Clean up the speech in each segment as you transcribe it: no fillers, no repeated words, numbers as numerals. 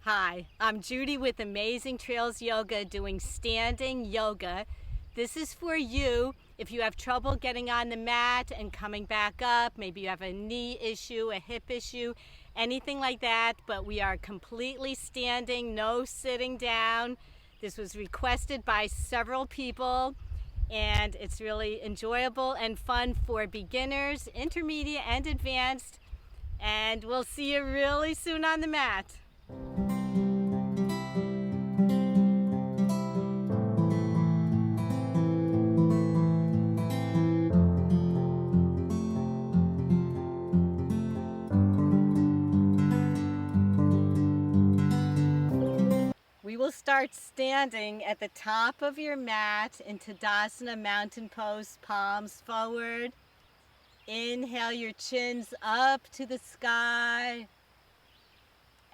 Hi, I'm Judy with Amazing Trails Yoga doing standing yoga. This is for you if you have trouble getting on the mat and coming back up. Maybe you have a knee issue, a hip issue, anything like that, but we are completely standing, no sitting down. This was requested by several people, and it's really enjoyable and fun for beginners, intermediate, and advanced. And we'll see you really soon on the mat. We will start standing at the top of your mat in Utkatasana, mountain pose, palms forward. Inhale your chins up to the sky.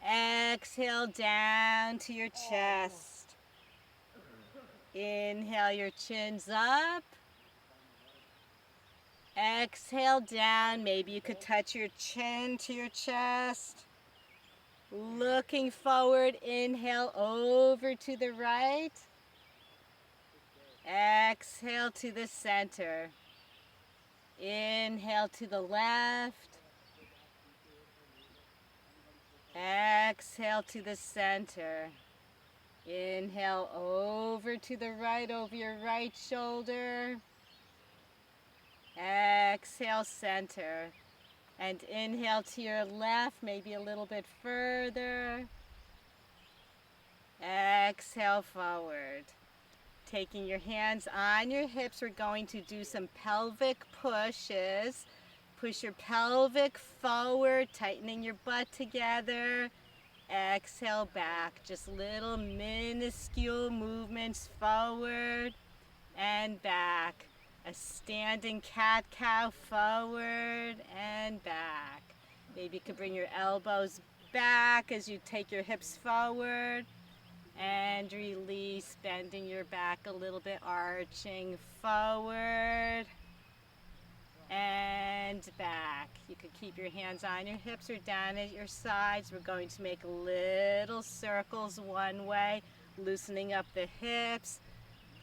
Exhale down to your chest. Inhale your chins up. Exhale down. Maybe you could touch your chin to your chest. Looking forward, inhale over to the right. Exhale to the center. Inhale to the left. Exhale to the center. Inhale over to the right, over your right shoulder. Exhale, center. And inhale to your left, maybe a little bit further. Exhale forward. Taking your hands on your hips, we're going to do some pelvic pushes. Push your pelvic forward, tightening your butt together. Exhale back, just little minuscule movements forward and back. A standing cat-cow forward and back. Maybe you could bring your elbows back as you take your hips forward and release, bending your back a little bit, arching forward and back. You could keep your hands on your hips or down at your sides. We're going to make little circles one way, loosening up the hips,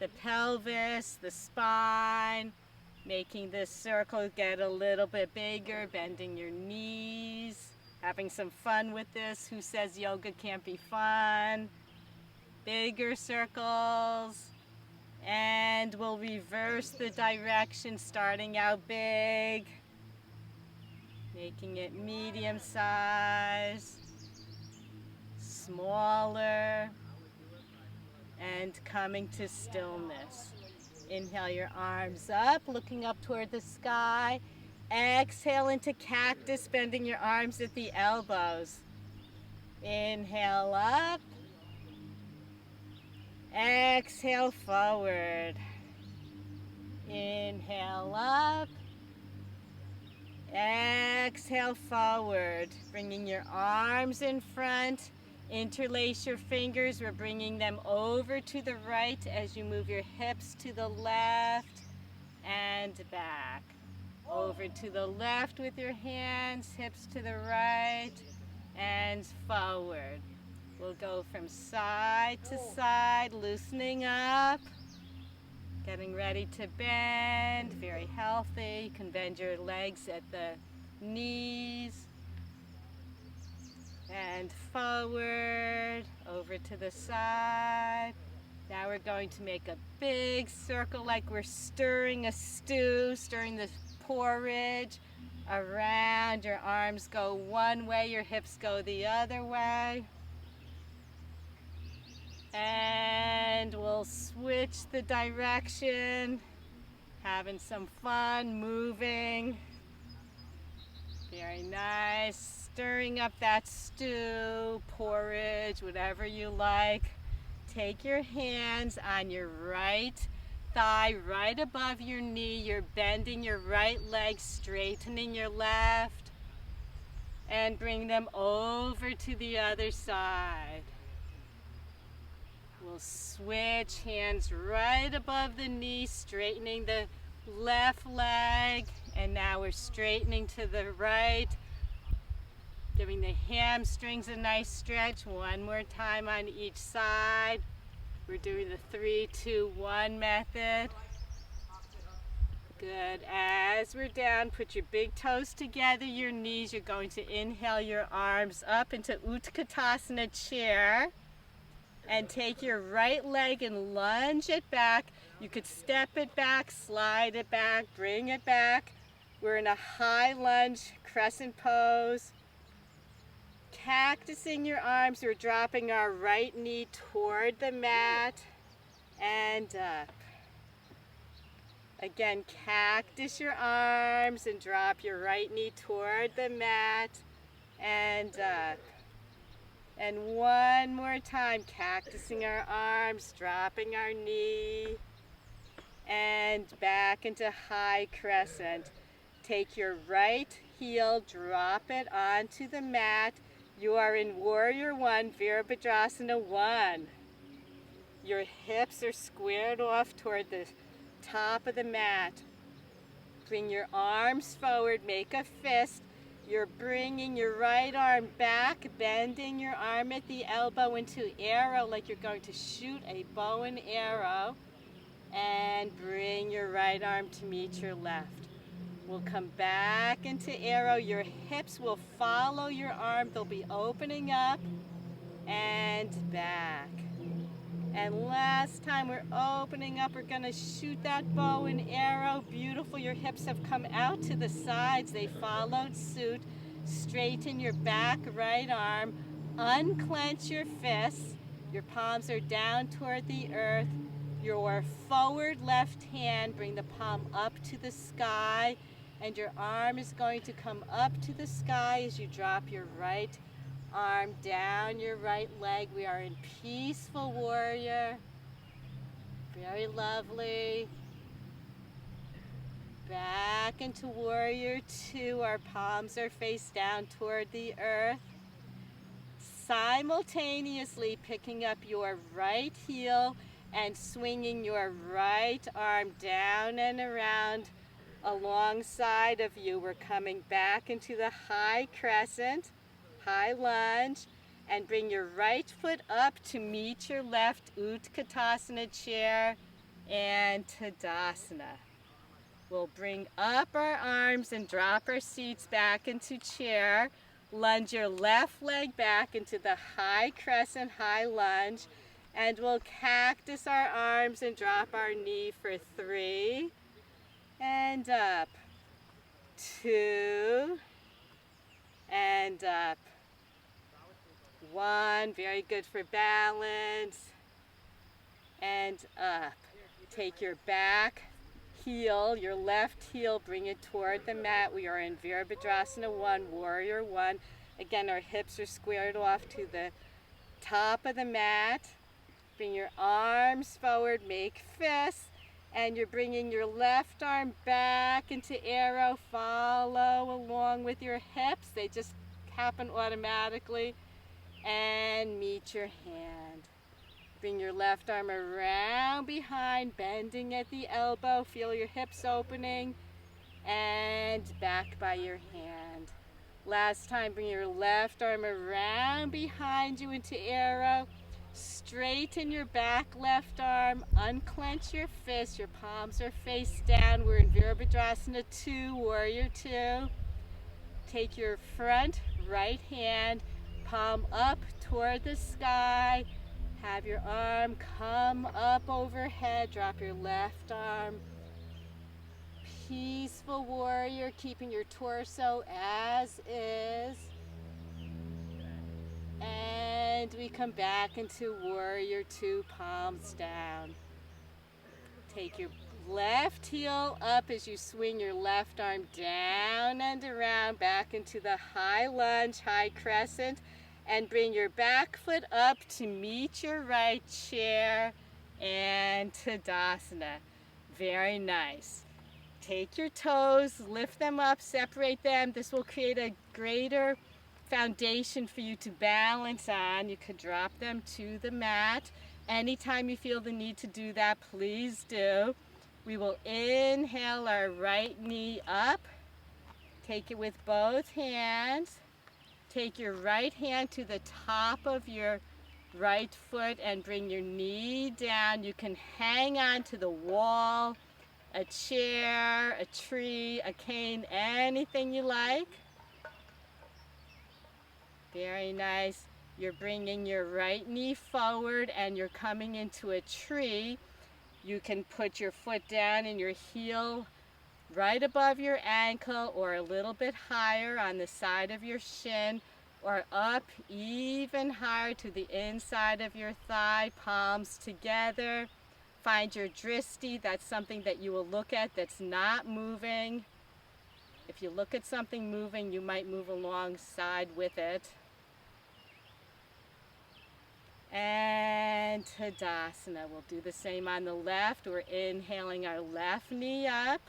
the pelvis, the spine, making this circle get a little bit bigger, bending your knees, having some fun with this. Who says yoga can't be fun? Bigger circles, and we'll reverse the direction, starting out big, making it medium size, smaller, and coming to stillness. Inhale your arms up, looking up toward the sky. Exhale into cactus, bending your arms at the elbows. Inhale up. Exhale forward. Inhale up. Exhale forward. Bringing your arms in front. Interlace your fingers. We're bringing them over to the right as you move your hips to the left and back. Over to the left with your hands, hips to the right and forward. We'll go from side to side, loosening up, getting ready to bend, very healthy. You can bend your legs at the knees. And forward, over to the side. Now we're going to make a big circle like we're stirring a stew, stirring the porridge around. Your arms go one way, your hips go the other way. And we'll switch the direction, having some fun, moving. Very nice. Stirring up that stew, porridge, whatever you like. Take your hands on your right thigh, right above your knee. You're bending your right leg, straightening your left, and bring them over to the other side. We'll switch hands right above the knee, straightening the left leg, and now we're straightening to the right. Giving the hamstrings a nice stretch. One more time on each side. We're doing the 3, 2, 1 method. Good. As we're down, put your big toes together, your knees. You're going to inhale your arms up into Utkatasana chair. And take your right leg and lunge it back. You could step it back, slide it back, bring it back. We're in a high lunge, crescent pose. Cactusing your arms, we're dropping our right knee toward the mat and up. Again, cactus your arms and drop your right knee toward the mat and up. And one more time, cactusing our arms, dropping our knee and back into high crescent. Take your right heel, drop it onto the mat. You are in Warrior 1, Virabhadrasana 1. Your hips are squared off toward the top of the mat. Bring your arms forward, make a fist. You're bringing your right arm back, bending your arm at the elbow into arrow like you're going to shoot a bow and arrow. And bring your right arm to meet your left. We'll come back into arrow. Your hips will follow your arm. They'll be opening up and back. And last time we're opening up, we're going to shoot that bow and arrow. Beautiful. Your hips have come out to the sides. They followed suit. Straighten your back right arm. Unclench your fists. Your palms are down toward the earth. Your forward left hand, bring the palm up to the sky. And your arm is going to come up to the sky as you drop your right arm down your right leg. We are in peaceful warrior. Very lovely. Back into warrior 2. Our palms are face down toward the earth. Simultaneously picking up your right heel and swinging your right arm down and around alongside of you. We're coming back into the high crescent, high lunge, and bring your right foot up to meet your left, Utkatasana chair and Tadasana. We'll bring up our arms and drop our seats back into chair. Lunge your left leg back into the high crescent, high lunge, and we'll cactus our arms and drop our knee for 3. And up. 2. And up. 1. Very good for balance. And up. Take your back heel, your left heel, bring it toward the mat. We are in Virabhadrasana 1, Warrior 1. Again, our hips are squared off to the top of the mat. Bring your arms forward, make fists. And you're bringing your left arm back into arrow. Follow along with your hips. They just happen automatically. And meet your hand. Bring your left arm around behind, bending at the elbow. Feel your hips opening. And back by your hand. Last time, bring your left arm around behind you into arrow. Straighten your back left arm, unclench your fist, your palms are face down. We're in Virabhadrasana 2, Warrior 2. Take your front right hand, palm up toward the sky. Have your arm come up overhead, drop your left arm. Peaceful warrior, keeping your torso as is. And we come back into Warrior 2, palms down. Take your left heel up as you swing your left arm down and around, back into the high lunge, high crescent, and bring your back foot up to meet your right chair and Tadasana. Very nice. Take your toes, lift them up, separate them. This will create a greater foundation for you to balance on. You could drop them to the mat. Anytime you feel the need to do that, please do. We will inhale our right knee up. Take it with both hands. Take your right hand to the top of your right foot and bring your knee down. You can hang on to the wall, a chair, a tree, a cane, anything you like. Very nice. You're bringing your right knee forward and you're coming into a tree. You can put your foot down and your heel right above your ankle or a little bit higher on the side of your shin, or up even higher to the inside of your thigh, palms together. Find your dristi. That's something that you will look at that's not moving. If you look at something moving, you might move alongside with it. And Tadasana. We'll do the same on the left. We're inhaling our left knee up.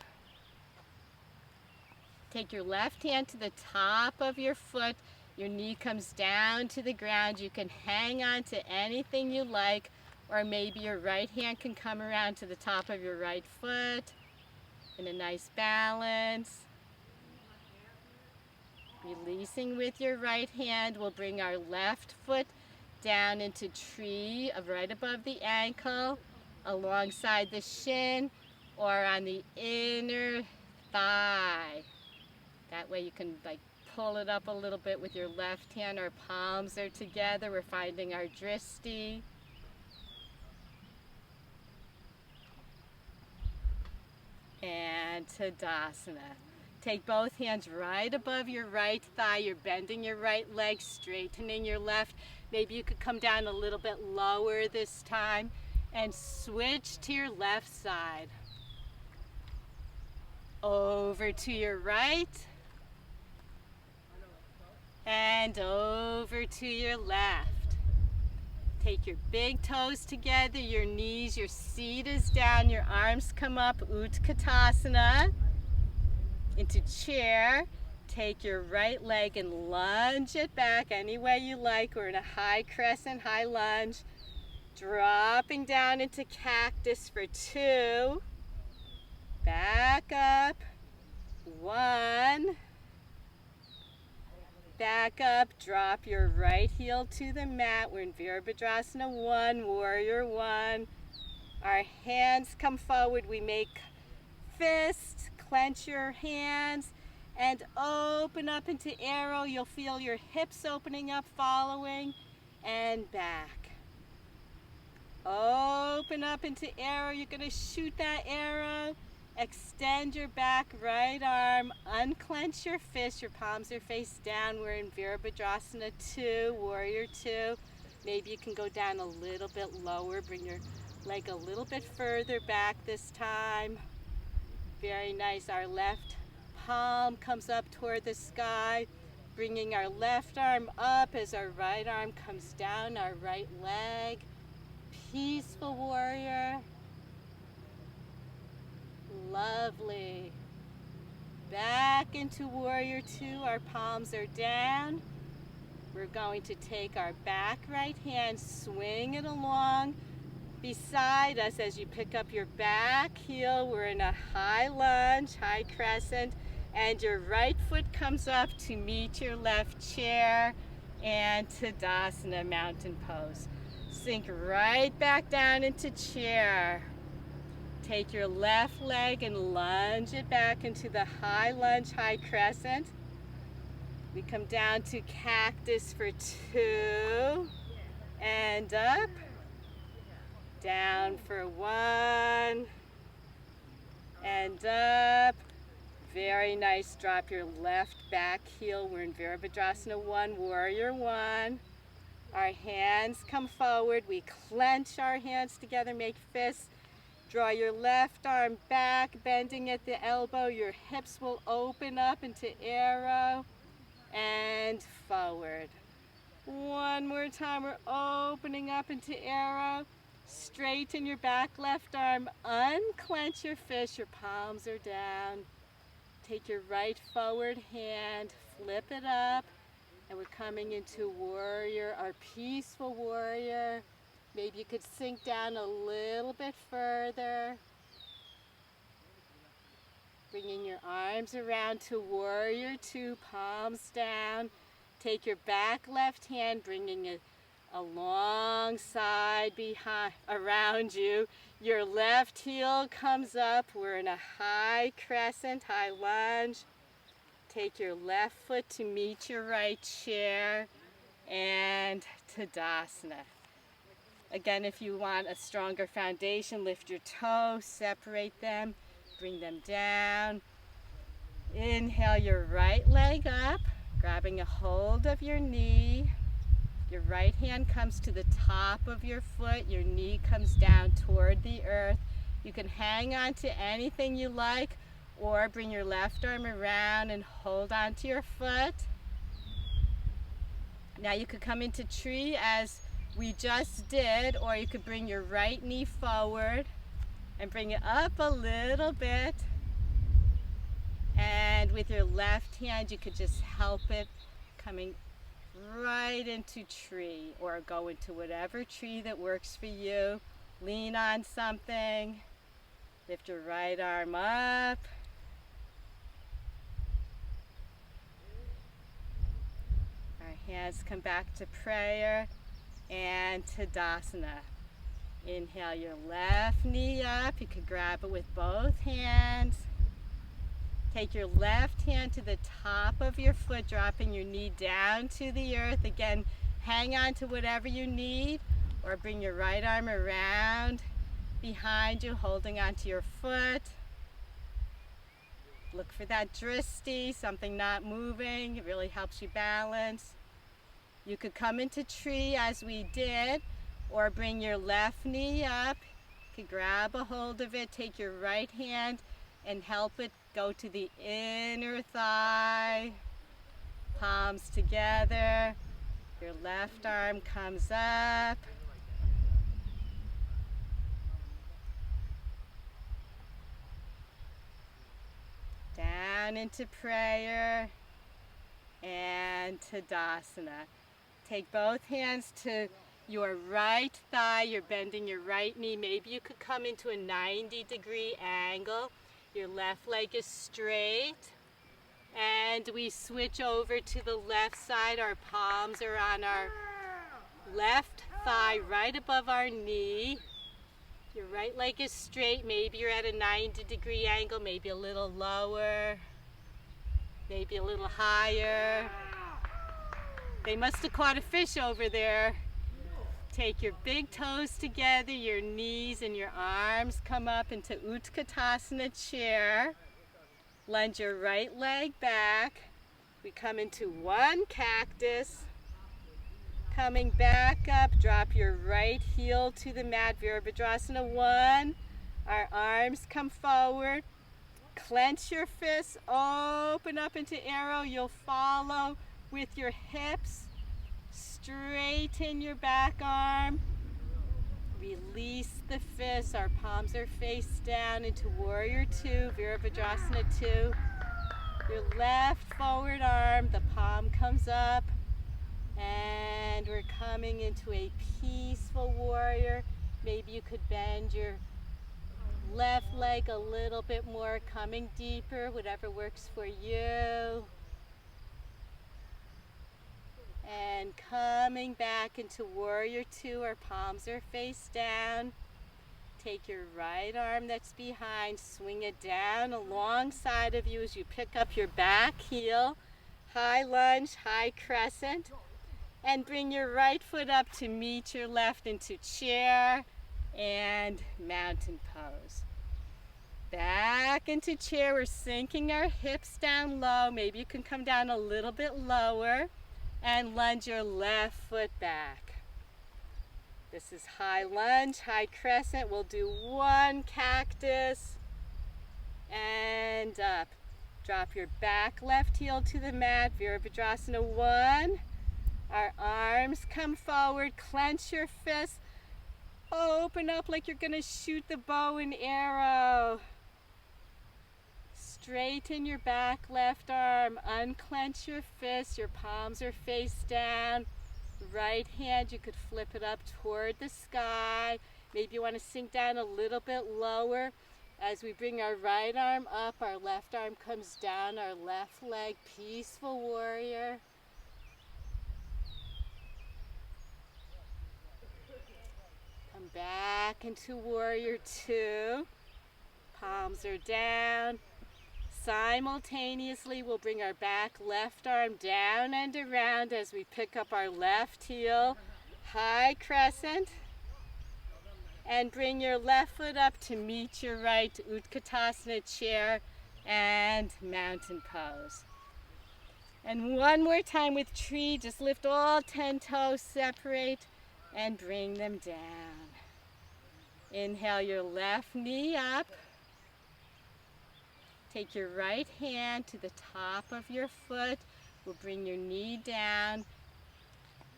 Take your left hand to the top of your foot. Your knee comes down to the ground. You can hang on to anything you like, or maybe your right hand can come around to the top of your right foot in a nice balance. Releasing with your right hand, we'll bring our left foot down into tree right above the ankle, alongside the shin, or on the inner thigh. That way you can pull it up a little bit with your left hand. Our palms are together. We're finding our dristi. And Tadasana. Take both hands right above your right thigh. You're bending your right leg, straightening your left. Maybe you could come down a little bit lower this time and switch to your left side. Over to your right. And over to your left. Take your big toes together, your knees, your seat is down, your arms come up, Utkatasana. Into chair. Take your right leg and lunge it back any way you like. We're in a high crescent, high lunge. Dropping down into cactus for 2. Back up. 1. Back up, drop your right heel to the mat. We're in Virabhadrasana 1, Warrior 1. Our hands come forward. We make fists, clench your hands, and open up into arrow. You'll feel your hips opening up, following, and back. Open up into arrow. You're going to shoot that arrow. Extend your back right arm, unclench your fist, your palms are face down. We're in Virabhadrasana 2, Warrior 2. Maybe you can go down a little bit lower, bring your leg a little bit further back this time. Very nice. Our left palm comes up toward the sky, bringing our left arm up as our right arm comes down our right leg. Peaceful warrior. Lovely. Back into Warrior 2. Our palms are down. We're going to take our back right hand, swing it along beside us as you pick up your back heel. We're in a high lunge, high crescent, and your right foot comes up to meet your left chair, and Tadasana, mountain pose. Sink right back down into chair. Take your left leg and lunge it back into the high lunge, high crescent. We come down to cactus for 2, and up. Down for 1, and up. Very nice. Drop your left back heel. We're in Virabhadrasana 1, Warrior 1. Our hands come forward. We clench our hands together, make fists. Draw your left arm back, bending at the elbow. Your hips will open up into arrow and forward. One more time. We're opening up into arrow. Straighten your back left arm. Unclench your fist. Your palms are down. Take your right forward hand. Flip it up. And we're coming into warrior, our peaceful warrior. Maybe you could sink down a little bit further. Bringing your arms around to warrior 2, palms down. Take your back left hand, bringing it alongside behind, around you. Your left heel comes up. We're in a high crescent, high lunge. Take your left foot to meet your right chair and Tadasana. Again, if you want a stronger foundation, lift your toes, separate them, bring them down. Inhale your right leg up, grabbing a hold of your knee. Your right hand comes to the top of your foot. Your knee comes down toward the earth. You can hang on to anything you like or bring your left arm around and hold on to your foot. Now you could come into tree as we just did, or you could bring your right knee forward and bring it up a little bit. And with your left hand, you could just help it coming right into tree, or go into whatever tree that works for you. Lean on something. Lift your right arm up. Our hands come back to prayer and Tadasana. Inhale your left knee up. You can grab it with both hands. Take your left hand to the top of your foot, dropping your knee down to the earth. Again, hang on to whatever you need, or bring your right arm around behind you, holding onto your foot. Look for that dristi, something not moving. It really helps you balance. You could come into tree as we did, or bring your left knee up. You could grab a hold of it, take your right hand and help it go to the inner thigh. Palms together. Your left arm comes up. Down into prayer and Tadasana. Take both hands to your right thigh. You're bending your right knee. Maybe you could come into a 90-degree angle. Your left leg is straight. And we switch over to the left side. Our palms are on our left thigh, right above our knee. Your right leg is straight. Maybe you're at a 90-degree angle, maybe a little lower, maybe a little higher. They must have caught a fish over there. Take your big toes together, your knees and your arms come up into Utkatasana chair. Lunge your right leg back. We come into one cactus. Coming back up, drop your right heel to the mat, Virabhadrasana 1. Our arms come forward. Clench your fists, open up into arrow. You'll follow with your hips. Straighten your back arm. Release the fists. Our palms are face down into Warrior 2, Virabhadrasana 2. Your left forward arm, the palm comes up. And we're coming into a peaceful warrior. Maybe you could bend your left leg a little bit more, coming deeper, whatever works for you. And coming back into Warrior 2, our palms are face down. Take your right arm that's behind, swing it down alongside of you as you pick up your back heel. High lunge, high crescent. And bring your right foot up to meet your left into chair and mountain pose. Back into chair, we're sinking our hips down low. Maybe you can come down a little bit lower and lunge your left foot back. This is high lunge, high crescent. We'll do one cactus and up. Drop your back left heel to the mat, Virabhadrasana 1. Our arms come forward, clench your fists, open up like you're going to shoot the bow and arrow. Straighten your back left arm, unclench your fists, your palms are face down. Right hand, you could flip it up toward the sky. Maybe you want to sink down a little bit lower. As we bring our right arm up, our left arm comes down, our left leg, peaceful warrior. into warrior two. Palms are down. Simultaneously, we'll bring our back left arm down and around as we pick up our left heel. High crescent. And bring your left foot up to meet your right, Utkatasana chair and mountain pose. And one more time with tree, just lift all 10 toes, separate, and bring them down. Inhale your left knee up. Take your right hand to the top of your foot. We'll bring your knee down. You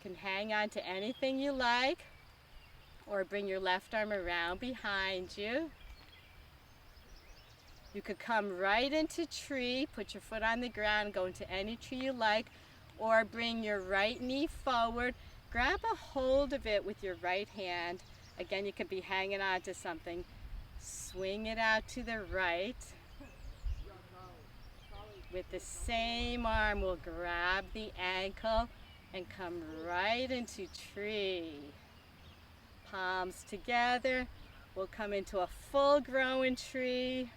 can hang on to anything you like, or bring your left arm around behind you. You could come right into tree, put your foot on the ground, go into any tree you like, or bring your right knee forward. Grab a hold of it with your right hand. Again, you could be hanging on to something. Swing it out to the right. With the same arm, we'll grab the ankle and come right into tree. Palms together. We'll come into a full-grown tree.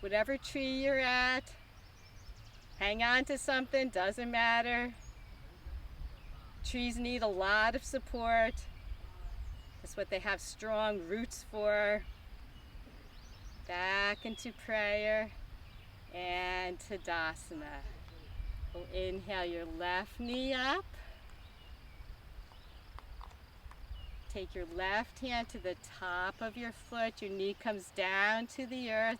Whatever tree you're at, hang on to something, doesn't matter. Trees need a lot of support. That's what they have strong roots for. Back into prayer and Tadasana. We'll inhale your left knee up. Take your left hand to the top of your foot. Your knee comes down to the earth.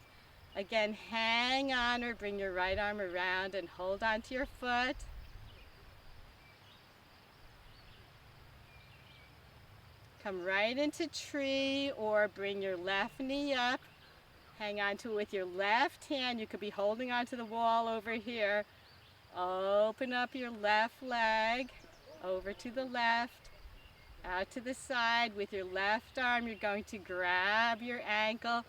Again, hang on or bring your right arm around and hold on to your foot. Come right into tree or bring your left knee up. Hang on to it with your left hand. You could be holding onto the wall over here. Open up your left leg over to the left, out to the side. With your left arm, you're going to grab your ankle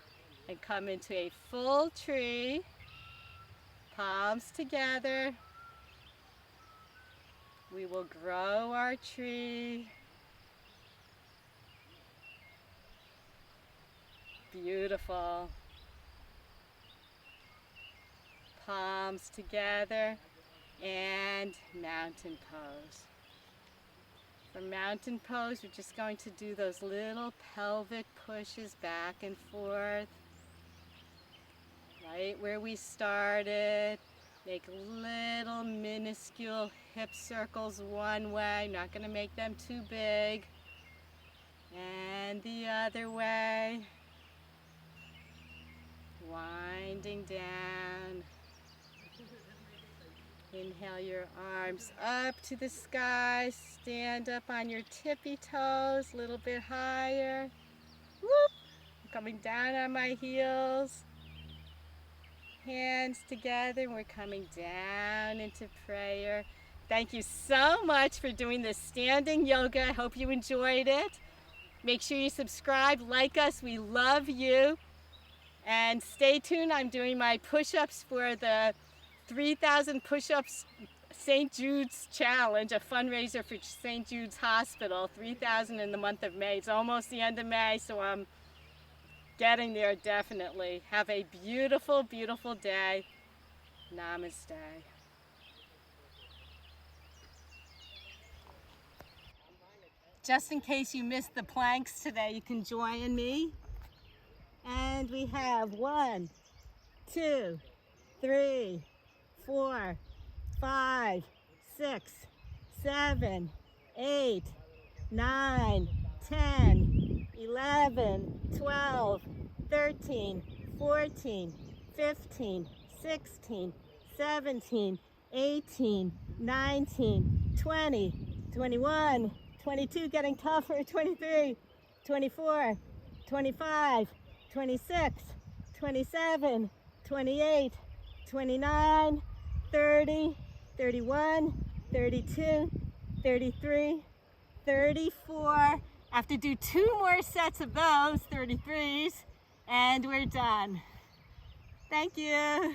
and come into a full tree. Palms together. We will grow our tree. Beautiful. Palms together and mountain pose. For mountain pose, we're just going to do those little pelvic pushes back and forth. Right where we started. Make little minuscule hip circles one way. Not going to make them too big. And the other way. Winding down. Inhale your arms up to the sky. Stand up on your tippy toes, a little bit higher. Whoop! I'm coming down on my heels. Hands together, and we're coming down into prayer. Thank you so much for doing this standing yoga. I hope you enjoyed it. Make sure you subscribe, like us. We love you. And stay tuned. I'm doing my push-ups for the 3,000 push-ups St. Jude's Challenge, a fundraiser for St. Jude's Hospital, 3,000 in the month of May. It's almost the end of May, so I'm getting there definitely. Have a beautiful, beautiful day. Namaste. Just in case you missed the planks today, you can join me. And we have 1, 2, 3, 4, 5, 6, 7, 8, 9, 10, 11, 12, 13, 14, 15, 16, 17, 18, 19, 20, 21, 22, getting tougher, 23, 24, 25, 26, 27, 28, 29, 30, 31, 32, 33, 34. I have to do 2 more sets of those 33s, and we're done. Thank you.